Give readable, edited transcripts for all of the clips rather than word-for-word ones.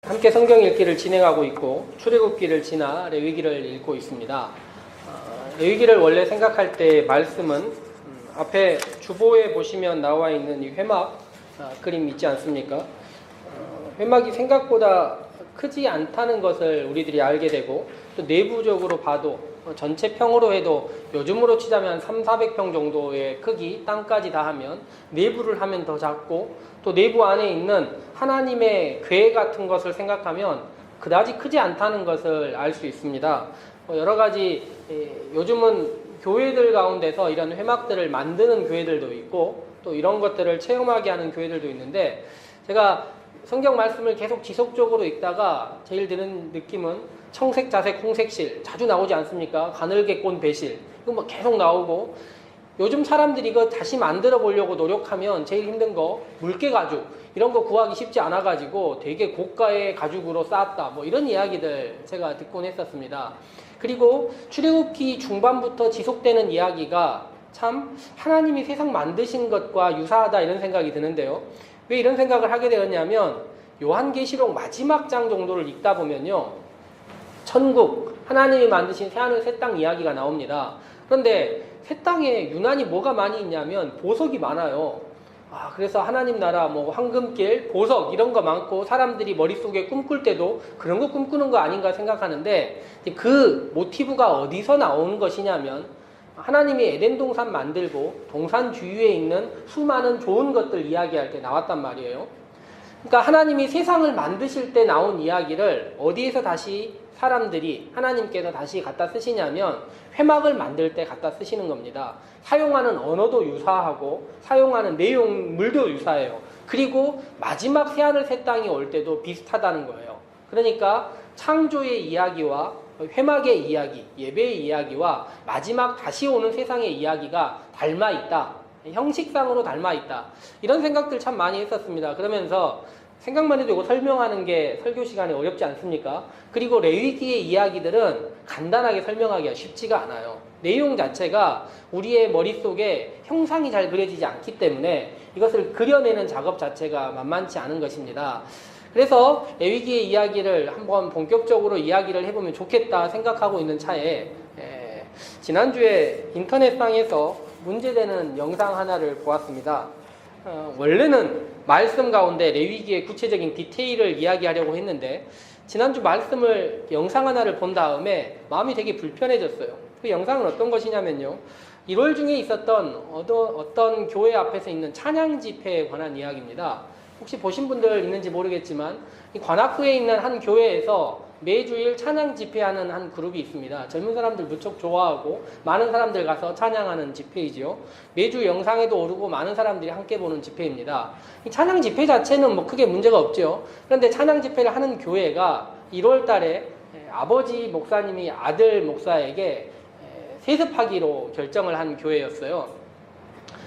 함께 성경 읽기를 진행하고 있고 출애굽기를 지나 레위기를 읽고 있습니다. 레위기를 원래 생각할 때 말씀은 앞에 주보에 보시면 나와 있는 이 회막 그림 있지 않습니까? 회막이 생각보다 크지 않다는 것을 우리들이 알게 되고 또 내부적으로 봐도 전체 평으로 해도 요즘으로 치자면 300~400평 정도의 크기, 땅까지 다 하면 내부를 하면 더 작고 또 내부 안에 있는 하나님의 궤 같은 것을 생각하면 그다지 크지 않다는 것을 알 수 있습니다. 여러 가지 요즘은 교회들 가운데서 이런 회막들을 만드는 교회들도 있고 또 이런 것들을 체험하게 하는 교회들도 있는데 제가 성경 말씀을 계속 지속적으로 읽다가 제일 드는 느낌은 청색, 자색, 홍색실 자주 나오지 않습니까? 가늘게 꼰 배실 이거 뭐 계속 나오고 요즘 사람들이 이거 다시 만들어 보려고 노력하면 제일 힘든 거 물개 가죽 이런 거 구하기 쉽지 않아 가지고 되게 고가의 가죽으로 쌓았다 뭐 이런 이야기들 제가 듣곤 했었습니다. 그리고 출애굽기 중반부터 지속되는 이야기가 참 하나님이 세상 만드신 것과 유사하다 이런 생각이 드는데요. 왜 이런 생각을 하게 되었냐면 요한계시록 마지막 장 정도를 읽다 보면요. 천국, 하나님이 만드신 새하늘 새 땅 이야기가 나옵니다. 그런데 새 땅에 유난히 뭐가 많이 있냐면 보석이 많아요. 그래서 하나님 나라 뭐 황금길, 보석 이런 거 많고 사람들이 머릿속에 꿈꿀 때도 그런 거 꿈꾸는 거 아닌가 생각하는데 그 모티브가 어디서 나오는 것이냐면 하나님이 에덴 동산 만들고 동산 주위에 있는 수많은 좋은 것들 이야기할 때 나왔단 말이에요. 그러니까 하나님이 세상을 만드실 때 나온 이야기를 어디에서 다시 사람들이 하나님께서 다시 갖다 쓰시냐면 회막을 만들 때 갖다 쓰시는 겁니다. 사용하는 언어도 유사하고 사용하는 내용물도 유사해요. 그리고 마지막 새하늘 새 땅이 올 때도 비슷하다는 거예요. 그러니까 창조의 이야기와 회막의 이야기, 예배의 이야기와 마지막 다시 오는 세상의 이야기가 닮아 있다. 형식상으로 닮아 있다. 이런 생각들 참 많이 했었습니다. 그러면서 생각만 해도 이거 설명하는 게 설교 시간에 어렵지 않습니까? 그리고 레위기의 이야기들은 간단하게 설명하기가 쉽지가 않아요. 내용 자체가 우리의 머릿속에 형상이 잘 그려지지 않기 때문에 이것을 그려내는 작업 자체가 만만치 않은 것입니다. 그래서 레위기의 이야기를 한번 본격적으로 이야기를 해보면 좋겠다 생각하고 있는 차에 지난주에 인터넷상에서 문제되는 영상 하나를 보았습니다. 원래는 말씀 가운데 레위기의 구체적인 디테일을 이야기하려고 했는데 지난주 말씀을 영상 하나를 본 다음에 마음이 되게 불편해졌어요. 그 영상은 어떤 것이냐면요. 1월 중에 있었던 어떤 교회 앞에서 있는 찬양 집회에 관한 이야기입니다. 혹시 보신 분들 있는지 모르겠지만 이 관악구에 있는 한 교회에서 매주일 찬양 집회하는 한 그룹이 있습니다. 젊은 사람들 무척 좋아하고 많은 사람들 가서 찬양하는 집회이지요. 매주 영상에도 오르고 많은 사람들이 함께 보는 집회입니다. 이 찬양 집회 자체는 뭐 크게 문제가 없죠. 그런데 찬양 집회를 하는 교회가 1월 달에 아버지 목사님이 아들 목사에게 세습하기로 결정을 한 교회였어요.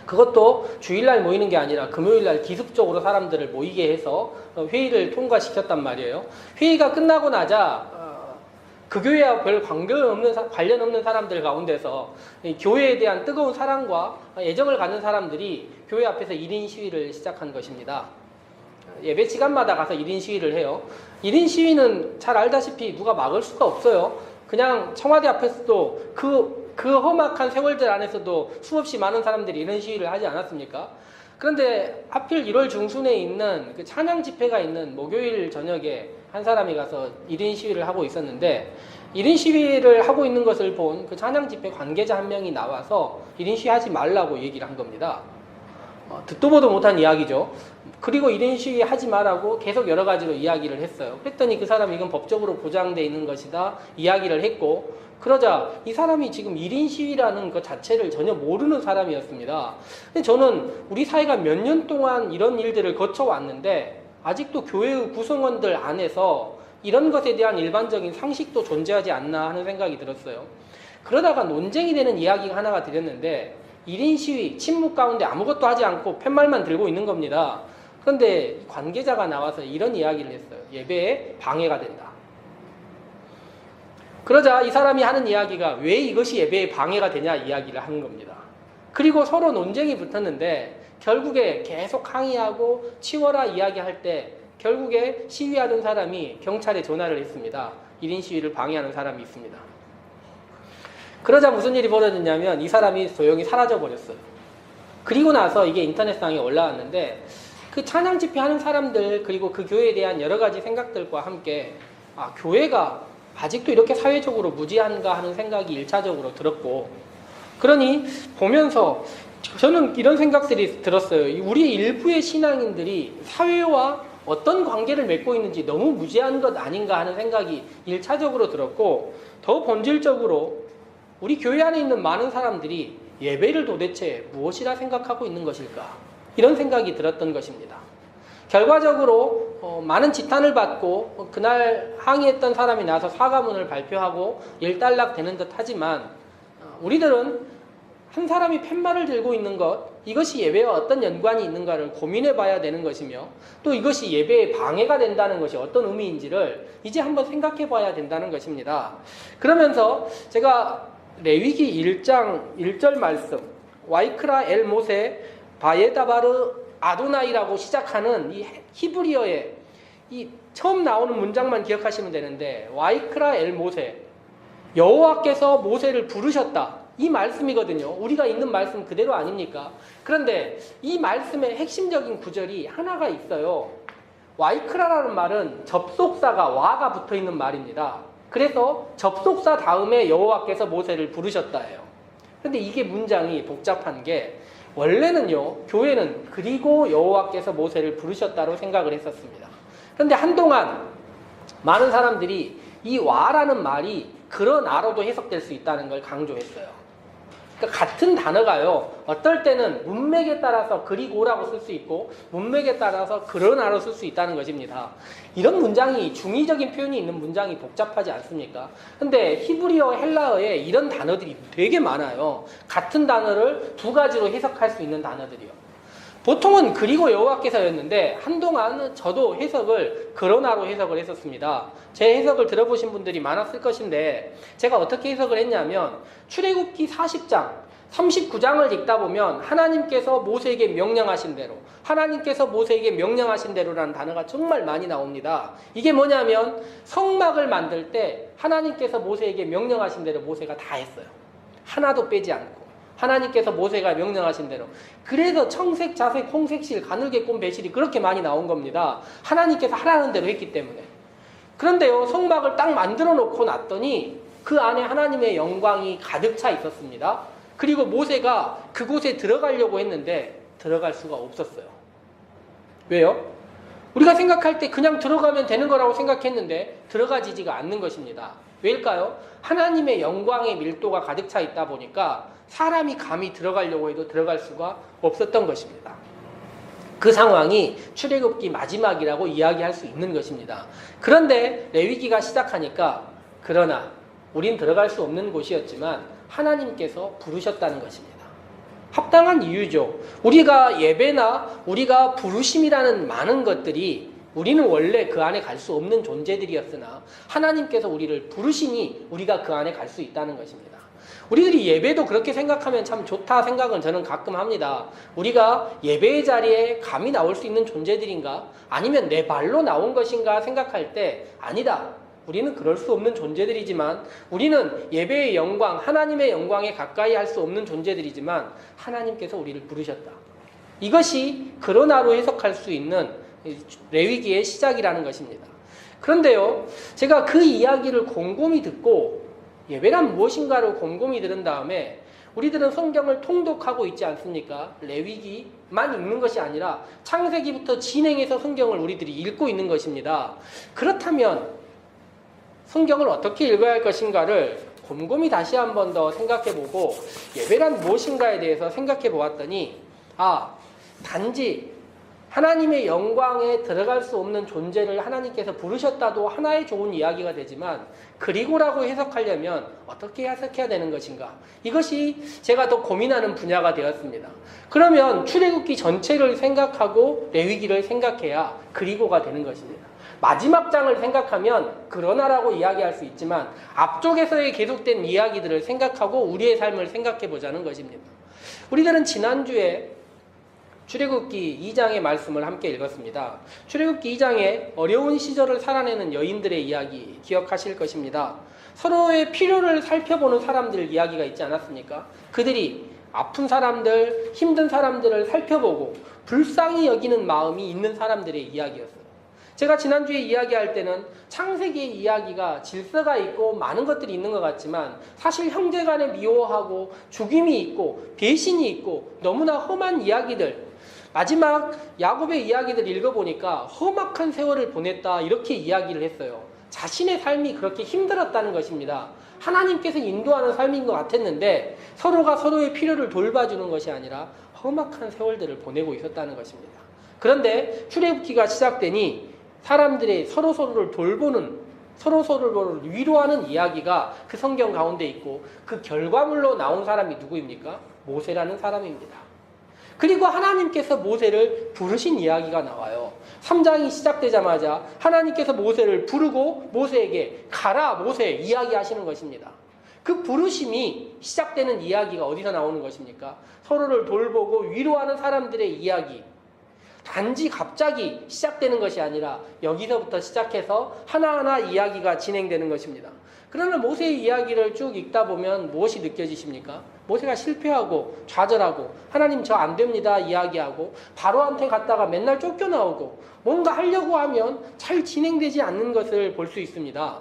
그것도 주일날 모이는 게 아니라 금요일날 기습적으로 사람들을 모이게 해서 회의를 통과시켰단 말이에요. 회의가 끝나고 나자 그 교회와 별 관련 없는 사람들 가운데서 교회에 대한 뜨거운 사랑과 애정을 갖는 사람들이 교회 앞에서 1인 시위를 시작한 것입니다. 예배 시간마다 가서 1인 시위를 해요. 1인 시위는 잘 알다시피 누가 막을 수가 없어요. 그냥 청와대 앞에서도 그 험악한 세월들 안에서도 수없이 많은 사람들이 이런 시위를 하지 않았습니까? 그런데 하필 1월 중순에 있는 그 찬양 집회가 있는 목요일 저녁에 한 사람이 가서 1인 시위를 하고 있었는데 1인 시위를 하고 있는 것을 본 그 찬양 집회 관계자 한 명이 나와서 1인 시위 하지 말라고 얘기를 한 겁니다. 듣도 보도 못한 이야기죠. 그리고 1인 시위 하지 말라고 계속 여러 가지로 이야기를 했어요. 그랬더니 그 사람이 이건 법적으로 보장되어 있는 것이다 이야기를 했고 그러자 이 사람이 지금 1인 시위라는 것 자체를 전혀 모르는 사람이었습니다. 근데 저는 우리 사회가 몇 년 동안 이런 일들을 거쳐왔는데 아직도 교회의 구성원들 안에서 이런 것에 대한 일반적인 상식도 존재하지 않나 하는 생각이 들었어요. 그러다가 논쟁이 되는 이야기가 하나가 드렸는데 1인 시위, 침묵 가운데 아무것도 하지 않고 팻말만 들고 있는 겁니다. 그런데 관계자가 나와서 이런 이야기를 했어요. 예배에 방해가 된다. 그러자 이 사람이 하는 이야기가 왜 이것이 예배에 방해가 되냐 이야기를 하는 겁니다. 그리고 서로 논쟁이 붙었는데 결국에 계속 항의하고 치워라 이야기할 때 결국에 시위하던 사람이 경찰에 전화를 했습니다. 1인 시위를 방해하는 사람이 있습니다. 그러자 무슨 일이 벌어졌냐면 이 사람이 조용히 사라져 버렸어요. 그리고 나서 이게 인터넷상에 올라왔는데 그 찬양 집회하는 사람들 그리고 그 교회에 대한 여러 가지 생각들과 함께 교회가 아직도 이렇게 사회적으로 무지한가 하는 생각이 1차적으로 들었고, 그러니 보면서 저는 이런 생각들이 들었어요. 우리 일부의 신앙인들이 사회와 어떤 관계를 맺고 있는지 너무 무지한 것 아닌가 하는 생각이 1차적으로 들었고, 더 본질적으로 우리 교회 안에 있는 많은 사람들이 예배를 도대체 무엇이라 생각하고 있는 것일까? 이런 생각이 들었던 것입니다. 결과적으로 많은 지탄을 받고 그날 항의했던 사람이 나서 사과문을 발표하고 일단락되는 듯 하지만, 우리들은 한 사람이 팻말을 들고 있는 것, 이것이 예배와 어떤 연관이 있는가를 고민해 봐야 되는 것이며, 또 이것이 예배에 방해가 된다는 것이 어떤 의미인지를 이제 한번 생각해 봐야 된다는 것입니다. 그러면서 제가 레위기 1장 1절 말씀, 와이크라 엘 모세 바예다바르 아도나이라고 시작하는 이 히브리어의 이 처음 나오는 문장만 기억하시면 되는데, 와이크라 엘 모세, 여호와께서 모세를 부르셨다, 이 말씀이거든요. 우리가 있는 말씀 그대로 아닙니까? 그런데 이 말씀의 핵심적인 구절이 하나가 있어요. 와이크라라는 말은 접속사가 와가 붙어있는 말입니다. 그래서 접속사 다음에 여호와께서 모세를 부르셨다예요. 그런데 이게 문장이 복잡한 게, 원래는요, 교회는 그리고 여호와께서 모세를 부르셨다고 생각을 했었습니다. 그런데 한동안 많은 사람들이 이 와라는 말이 그러나로도 해석될 수 있다는 걸 강조했어요. 그러니까 같은 단어가요, 어떨 때는 문맥에 따라서 그리고라고 쓸 수 있고 문맥에 따라서 그러나로 쓸 수 있다는 것입니다. 이런 문장이, 중의적인 표현이 있는 문장이 복잡하지 않습니까? 근데 히브리어, 헬라어에 이런 단어들이 되게 많아요. 같은 단어를 두 가지로 해석할 수 있는 단어들이요. 보통은 그리고 여호와께서였는데 한동안 저도 해석을 그러나로 해석을 했었습니다. 제 해석을 들어보신 분들이 많았을 것인데, 제가 어떻게 해석을 했냐면, 출애굽기 40장 39장을 읽다 보면 하나님께서 모세에게 명령하신 대로, 하나님께서 모세에게 명령하신 대로라는 단어가 정말 많이 나옵니다. 이게 뭐냐면, 성막을 만들 때 하나님께서 모세에게 명령하신 대로 모세가 다 했어요. 하나도 빼지 않고 하나님께서 모세가 명령하신 대로. 그래서 청색, 자색, 홍색 실, 가늘게 꼰 배실이 그렇게 많이 나온 겁니다. 하나님께서 하라는 대로 했기 때문에. 그런데요, 성막을 딱 만들어 놓고 났더니 그 안에 하나님의 영광이 가득 차 있었습니다. 그리고 모세가 그곳에 들어가려고 했는데 들어갈 수가 없었어요. 왜요? 우리가 생각할 때 그냥 들어가면 되는 거라고 생각했는데 들어가지지가 않는 것입니다. 왜일까요? 하나님의 영광의 밀도가 가득 차 있다 보니까 사람이 감히 들어가려고 해도 들어갈 수가 없었던 것입니다. 그 상황이 출애굽기 마지막이라고 이야기할 수 있는 것입니다. 그런데 레위기가 시작하니까, 그러나 우린 들어갈 수 없는 곳이었지만 하나님께서 부르셨다는 것입니다. 합당한 이유죠. 우리가 예배나 우리가 부르심이라는 많은 것들이, 우리는 원래 그 안에 갈 수 없는 존재들이었으나 하나님께서 우리를 부르시니 우리가 그 안에 갈 수 있다는 것입니다. 우리들이 예배도 그렇게 생각하면 참 좋다 생각은 저는 가끔 합니다. 우리가 예배의 자리에 감히 나올 수 있는 존재들인가? 아니면 내 발로 나온 것인가 생각할 때, 아니다, 우리는 그럴 수 없는 존재들이지만, 우리는 예배의 영광, 하나님의 영광에 가까이 할 수 없는 존재들이지만 하나님께서 우리를 부르셨다. 이것이 그러나로 해석할 수 있는 레위기의 시작이라는 것입니다. 그런데요, 제가 그 이야기를 곰곰이 듣고 예배란 무엇인가를 곰곰이 들은 다음에, 우리들은 성경을 통독하고 있지 않습니까? 레위기만 읽는 것이 아니라 창세기부터 진행해서 성경을 우리들이 읽고 있는 것입니다. 그렇다면 성경을 어떻게 읽어야 할 것인가를 곰곰이 다시 한 번 더 생각해보고 예배란 무엇인가에 대해서 생각해 보았더니, 단지 하나님의 영광에 들어갈 수 없는 존재를 하나님께서 부르셨다도 하나의 좋은 이야기가 되지만, 그리고라고 해석하려면 어떻게 해석해야 되는 것인가? 이것이 제가 더 고민하는 분야가 되었습니다. 그러면 출애굽기 전체를 생각하고 레위기를 생각해야 그리고가 되는 것입니다. 마지막 장을 생각하면 그러나라고 이야기할 수 있지만, 앞쪽에서의 계속된 이야기들을 생각하고 우리의 삶을 생각해 보자는 것입니다. 우리들은 지난주에 출애굽기 2장의 말씀을 함께 읽었습니다. 출애굽기 2장에 어려운 시절을 살아내는 여인들의 이야기 기억하실 것입니다. 서로의 필요를 살펴보는 사람들 이야기가 있지 않았습니까? 그들이 아픈 사람들, 힘든 사람들을 살펴보고 불쌍히 여기는 마음이 있는 사람들의 이야기였어요. 제가 지난주에 이야기할 때는 창세기의 이야기가 질서가 있고 많은 것들이 있는 것 같지만 사실 형제간에 미워하고 죽임이 있고 배신이 있고 너무나 험한 이야기들, 마지막 야곱의 이야기들 읽어보니까 험악한 세월을 보냈다 이렇게 이야기를 했어요. 자신의 삶이 그렇게 힘들었다는 것입니다. 하나님께서 인도하는 삶인 것 같았는데 서로가 서로의 필요를 돌봐주는 것이 아니라 험악한 세월들을 보내고 있었다는 것입니다. 그런데 출애굽기가 시작되니 사람들의 서로서로를 돌보는, 서로서로를 위로하는 이야기가 그 성경 가운데 있고 그 결과물로 나온 사람이 누구입니까? 모세라는 사람입니다. 그리고 하나님께서 모세를 부르신 이야기가 나와요. 3장이 시작되자마자 하나님께서 모세를 부르고 모세에게 가라 모세 이야기하시는 것입니다. 그 부르심이 시작되는 이야기가 어디서 나오는 것입니까? 서로를 돌보고 위로하는 사람들의 이야기. 단지 갑자기 시작되는 것이 아니라 여기서부터 시작해서 하나하나 이야기가 진행되는 것입니다. 그러나 모세의 이야기를 쭉 읽다 보면 무엇이 느껴지십니까? 모세가 실패하고 좌절하고 하나님 저 안 됩니다 이야기하고 바로한테 갔다가 맨날 쫓겨나오고 뭔가 하려고 하면 잘 진행되지 않는 것을 볼 수 있습니다.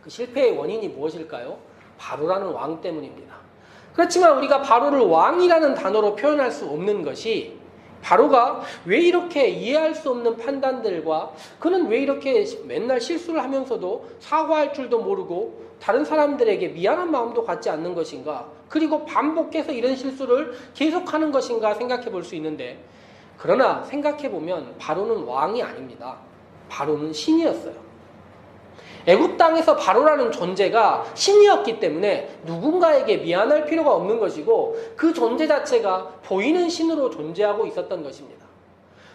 그 실패의 원인이 무엇일까요? 바로라는 왕 때문입니다. 그렇지만 우리가 바로를 왕이라는 단어로 표현할 수 없는 것이 바로가 왜 이렇게 이해할 수 없는 판단들과 그는 왜 이렇게 맨날 실수를 하면서도 사과할 줄도 모르고 다른 사람들에게 미안한 마음도 갖지 않는 것인가? 그리고 반복해서 이런 실수를 계속하는 것인가 생각해 볼 수 있는데 그러나 생각해 보면 바로는 왕이 아닙니다. 바로는 신이었어요. 애굽 땅에서 바로라는 존재가 신이었기 때문에 누군가에게 미안할 필요가 없는 것이고 그 존재 자체가 보이는 신으로 존재하고 있었던 것입니다.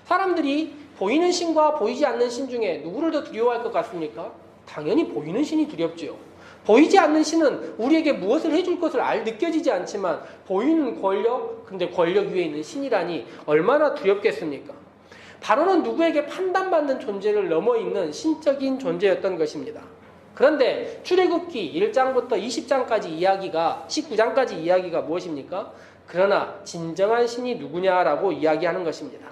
사람들이 보이는 신과 보이지 않는 신 중에 누구를 더 두려워할 것 같습니까? 당연히 보이는 신이 두렵지요. 보이지 않는 신은 우리에게 무엇을 해줄 것을 느껴지지 않지만 보이는 권력, 근데 권력 위에 있는 신이라니 얼마나 두렵겠습니까? 바로는 누구에게 판단받는 존재를 넘어있는 신적인 존재였던 것입니다. 그런데 출애굽기 1장부터 20장까지 이야기가 19장까지 이야기가 무엇입니까? 그러나 진정한 신이 누구냐라고 이야기하는 것입니다.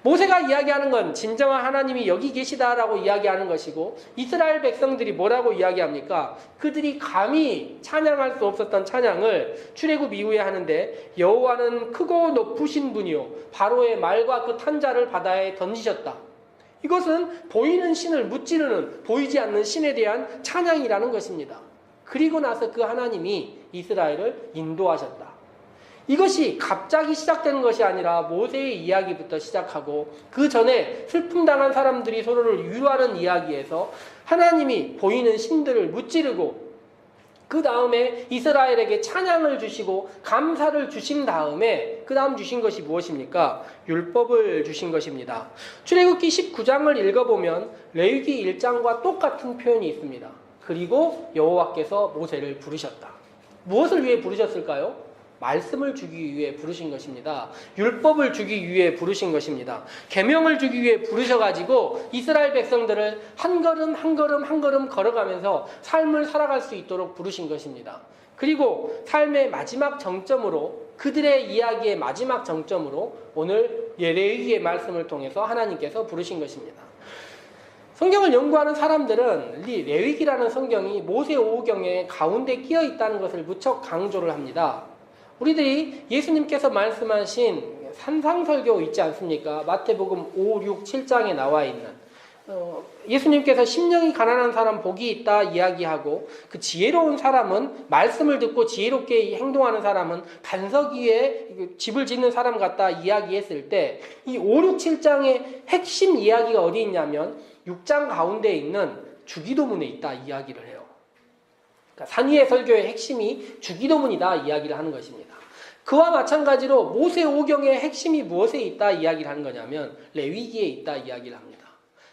모세가 이야기하는 건 진정한 하나님이 여기 계시다라고 이야기하는 것이고 이스라엘 백성들이 뭐라고 이야기합니까? 그들이 감히 찬양할 수 없었던 찬양을 출애굽 이후에 하는데 여호와는 크고 높으신 분이요 바로의 말과 그 탄자를 바다에 던지셨다. 이것은 보이는 신을 무찌르는 보이지 않는 신에 대한 찬양이라는 것입니다. 그리고 나서 그 하나님이 이스라엘을 인도하셨다. 이것이 갑자기 시작되는 것이 아니라 모세의 이야기부터 시작하고 그 전에 슬픔 당한 사람들이 서로를 위로하는 이야기에서 하나님이 보이는 신들을 무찌르고 그 다음에 이스라엘에게 찬양을 주시고 감사를 주신 다음에 그 다음 주신 것이 무엇입니까? 율법을 주신 것입니다. 출애굽기 19장을 읽어보면 레위기 1장과 똑같은 표현이 있습니다. 그리고 여호와께서 모세를 부르셨다. 무엇을 위해 부르셨을까요? 말씀을 주기 위해 부르신 것입니다. 율법을 주기 위해 부르신 것입니다. 계명을 주기 위해 부르셔가지고 이스라엘 백성들을 한 걸음 한 걸음 한 걸음 걸어가면서 삶을 살아갈 수 있도록 부르신 것입니다. 그리고 삶의 마지막 정점으로 그들의 이야기의 마지막 정점으로 오늘 레위기의 말씀을 통해서 하나님께서 부르신 것입니다. 성경을 연구하는 사람들은 레위기라는 성경이 모세 오경의 가운데 끼어 있다는 것을 무척 강조를 합니다. 우리들이 예수님께서 말씀하신 산상설교 있지 않습니까? 마태복음 5, 6, 7장에 나와 있는 예수님께서 심령이 가난한 사람 복이 있다 이야기하고 그 지혜로운 사람은 말씀을 듣고 지혜롭게 행동하는 사람은 반석 위에 집을 짓는 사람 같다 이야기했을 때 이 5, 6, 7장의 핵심 이야기가 어디 있냐면 6장 가운데 있는 주기도문에 있다 이야기를 해요. 그러니까 산위의 설교의 핵심이 주기도문이다 이야기를 하는 것입니다. 그와 마찬가지로 모세 오경의 핵심이 무엇에 있다 이야기를 하는 거냐면 레위기에 있다 이야기를 합니다.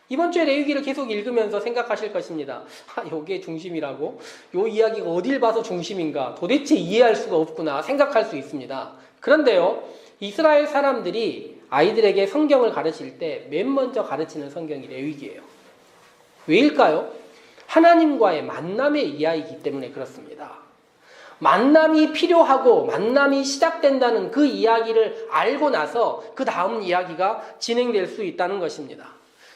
이번 주에 레위기를 계속 읽으면서 생각하실 것입니다. 요게 중심이라고? 요 이야기가 어딜 봐서 중심인가? 도대체 이해할 수가 없구나 생각할 수 있습니다. 그런데요, 이스라엘 사람들이 아이들에게 성경을 가르칠 때 맨 먼저 가르치는 성경이 레위기예요. 왜일까요? 하나님과의 만남의 이야기이기 때문에 그렇습니다. 만남이 필요하고 만남이 시작된다는 그 이야기를 알고 나서 그 다음 이야기가 진행될 수 있다는 것입니다.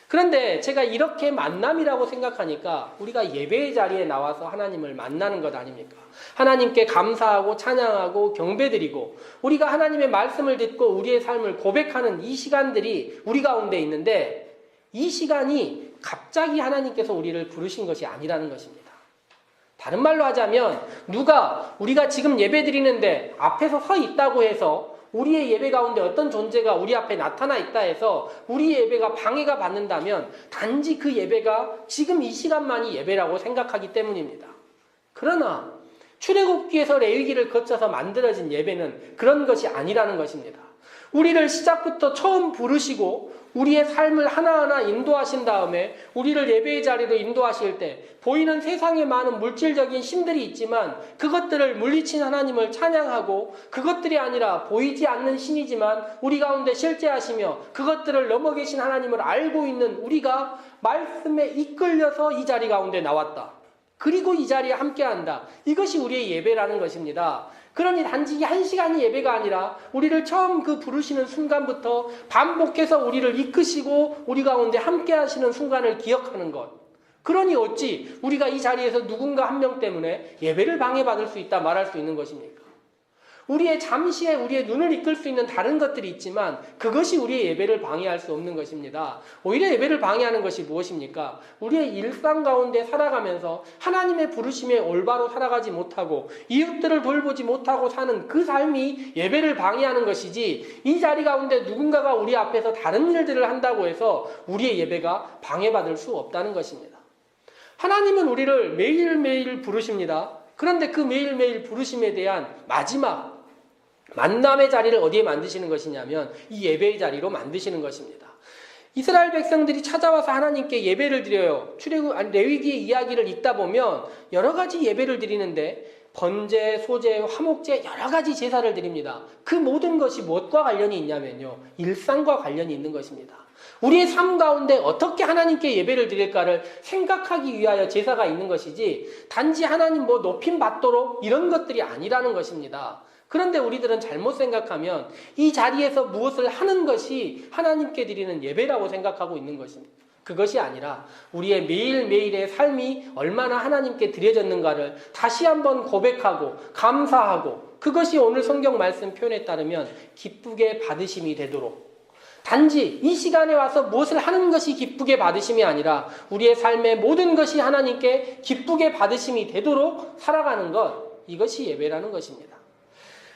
그런데 제가 이렇게 만남이라고 생각하니까 우리가 예배의 자리에 나와서 하나님을 만나는 것 아닙니까? 하나님께 감사하고 찬양하고 경배드리고 우리가 하나님의 말씀을 듣고 우리의 삶을 고백하는 이 시간들이 우리 가운데 있는데 이 시간이 갑자기 하나님께서 우리를 부르신 것이 아니라는 것입니다. 다른 말로 하자면 누가 우리가 지금 예배 드리는데 앞에서 서 있다고 해서 우리의 예배 가운데 어떤 존재가 우리 앞에 나타나 있다 해서 우리의 예배가 방해가 받는다면 단지 그 예배가 지금 이 시간만이 예배라고 생각하기 때문입니다. 그러나 출애굽기에서 레위기를 거쳐서 만들어진 예배는 그런 것이 아니라는 것입니다. 우리를 시작부터 처음 부르시고 우리의 삶을 하나하나 인도하신 다음에 우리를 예배의 자리로 인도하실 때 보이는 세상에 많은 물질적인 힘들이 있지만 그것들을 물리친 하나님을 찬양하고 그것들이 아니라 보이지 않는 신이지만 우리 가운데 실제하시며 그것들을 넘어 계신 하나님을 알고 있는 우리가 말씀에 이끌려서 이 자리 가운데 나왔다. 그리고 이 자리에 함께한다. 이것이 우리의 예배라는 것입니다. 그러니 단지 한 시간이 예배가 아니라 우리를 처음 그 부르시는 순간부터 반복해서 우리를 이끄시고 우리 가운데 함께 하시는 순간을 기억하는 것. 그러니 어찌 우리가 이 자리에서 누군가 한 명 때문에 예배를 방해받을 수 있다 말할 수 있는 것입니까? 우리의 잠시에 우리의 눈을 이끌 수 있는 다른 것들이 있지만 그것이 우리의 예배를 방해할 수 없는 것입니다. 오히려 예배를 방해하는 것이 무엇입니까? 우리의 일상 가운데 살아가면서 하나님의 부르심에 올바로 살아가지 못하고 이웃들을 돌보지 못하고 사는 그 삶이 예배를 방해하는 것이지 이 자리 가운데 누군가가 우리 앞에서 다른 일들을 한다고 해서 우리의 예배가 방해받을 수 없다는 것입니다. 하나님은 우리를 매일매일 부르십니다. 그런데 그 매일매일 부르심에 대한 마지막 만남의 자리를 어디에 만드시는 것이냐면 이 예배의 자리로 만드시는 것입니다. 이스라엘 백성들이 찾아와서 하나님께 예배를 드려요. 레위기의 이야기를 읽다 보면 여러 가지 예배를 드리는데 번제, 소제, 화목제 여러 가지 제사를 드립니다. 그 모든 것이 무엇과 관련이 있냐면요. 일상과 관련이 있는 것입니다. 우리의 삶 가운데 어떻게 하나님께 예배를 드릴까를 생각하기 위하여 제사가 있는 것이지 단지 하나님 높임 받도록 이런 것들이 아니라는 것입니다. 그런데 우리들은 잘못 생각하면 이 자리에서 무엇을 하는 것이 하나님께 드리는 예배라고 생각하고 있는 것입니다. 그것이 아니라 우리의 매일매일의 삶이 얼마나 하나님께 드려졌는가를 다시 한번 고백하고 감사하고 그것이 오늘 성경 말씀 표현에 따르면 기쁘게 받으심이 되도록 단지 이 시간에 와서 무엇을 하는 것이 기쁘게 받으심이 아니라 우리의 삶의 모든 것이 하나님께 기쁘게 받으심이 되도록 살아가는 것 이것이 예배라는 것입니다.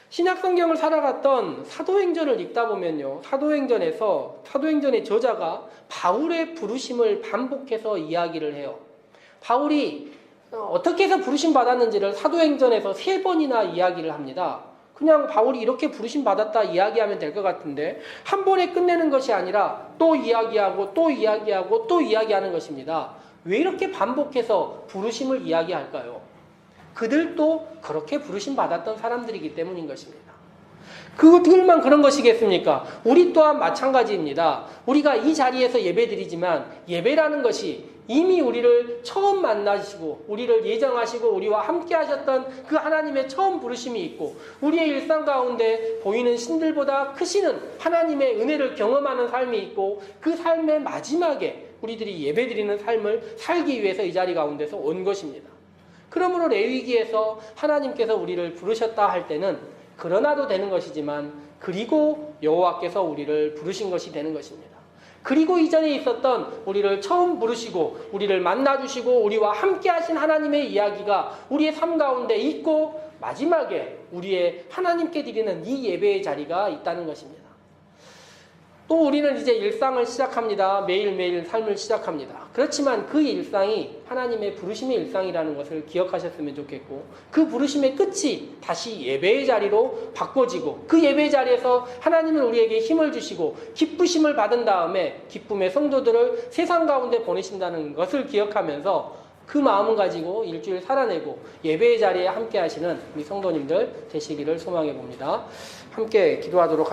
신약 성경을 살아갔던 사도행전을 읽다 보면요. 사도행전의 저자가 바울의 부르심을 반복해서 이야기를 해요. 바울이 어떻게 해서 부르심 받았는지를 사도행전에서 3번이나 이야기를 합니다. 그냥 바울이 이렇게 부르심 받았다 이야기하면 될 것 같은데 한 번에 끝내는 것이 아니라 또 이야기하고 또 이야기하고 또 이야기하는 것입니다. 왜 이렇게 반복해서 부르심을 이야기할까요? 그들도 그렇게 부르심 받았던 사람들이기 때문인 것입니다. 그들만 그런 것이겠습니까? 우리 또한 마찬가지입니다. 우리가 이 자리에서 예배드리지만 예배라는 것이 이미 우리를 처음 만나시고 우리를 예정하시고 우리와 함께 하셨던 그 하나님의 처음 부르심이 있고 우리의 일상 가운데 보이는 신들보다 크시는 하나님의 은혜를 경험하는 삶이 있고 그 삶의 마지막에 우리들이 예배드리는 삶을 살기 위해서 이 자리 가운데서 온 것입니다. 그러므로 레위기에서 하나님께서 우리를 부르셨다 할 때는 그러나도 되는 것이지만 그리고 여호와께서 우리를 부르신 것이 되는 것입니다. 그리고 이전에 있었던 우리를 처음 부르시고 우리를 만나주시고 우리와 함께 하신 하나님의 이야기가 우리의 삶 가운데 있고 마지막에 우리의 하나님께 드리는 이 예배의 자리가 있다는 것입니다. 또 우리는 이제 일상을 시작합니다. 매일매일 삶을 시작합니다. 그렇지만 그 일상이 하나님의 부르심의 일상이라는 것을 기억하셨으면 좋겠고 그 부르심의 끝이 다시 예배의 자리로 바꿔지고 그 예배의 자리에서 하나님은 우리에게 힘을 주시고 기쁘심을 받은 다음에 기쁨의 성도들을 세상 가운데 보내신다는 것을 기억하면서 그 마음을 가지고 일주일 살아내고 예배의 자리에 함께 하시는 우리 성도님들 되시기를 소망해 봅니다. 함께 기도하도록 합시다.